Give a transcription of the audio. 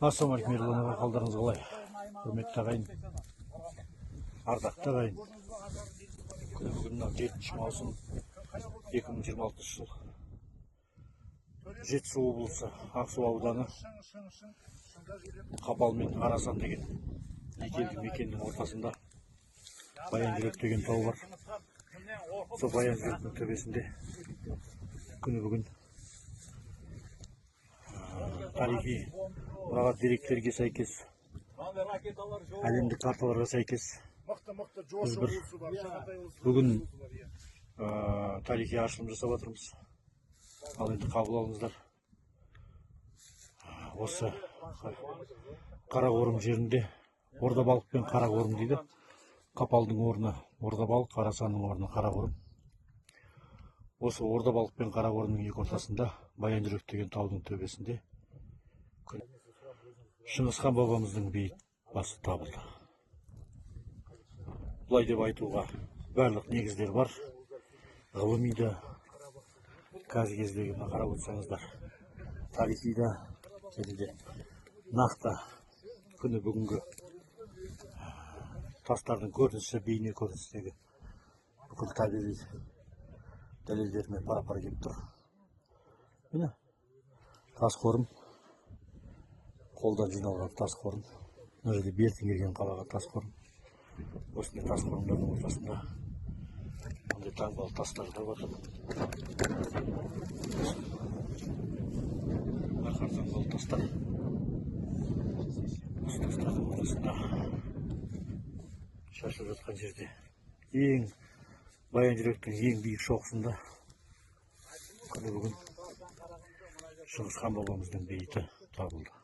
Ассалаумағалейкум, ерлан аға, қалдарыңыз қалай? Құрметті ағайын, ардақты ағайын. Күні бүгін 7 маусым 2026 жыл. Жетісу облысы Ақсу ауданы Қапал мен Арасан деген екі елді мекеннің ортасында Баян-Жүрек деген тау бар. Сол Баян-Жүректің төбесінде күні бүгін тарихи мұрағат деректерге сәйкес, әлемдік карталарға сәйкес біз бүгін тарихи ашылым жасап жатырмыз. Ал енді қабыл алыңыздар. Осы Қарақорым жерінде Ордабалық пен Қарақорым дейді. Қапалдың орны Ордабалық, Арасанның орны Қарақорым. Осы Ордабалық пен Қарақорымның екі ортасында Баян-Жүрек деген таудың төбесінде Шыңғысхан бабамыздың бейіт басы табылды. Бұлай деп айтуға барлық негіздер бар. Ғылыми да, қазіргі кездегі қарап отырсаңыздар, тарихи да, нақты күні бүгінгі тастардың көрінісі, бейне көріністегі бүкіл табиғи дәлелдермен пара-пара келіп тұр. Міне, тас қорым, қолдан жиналған тас қорым. Мына жерде бертін келген қалаға тас қорым. Осындай тас қорымдардың ортасында ондай таңбалы тастар да бар. Арқар таңбалы тастар. Осы тастардың ортасында шашылып жатқан жерде Баян-Жүректің ең биік шоқысында күні бүгін Шыңғысхан бабамыздың бейіті табылды.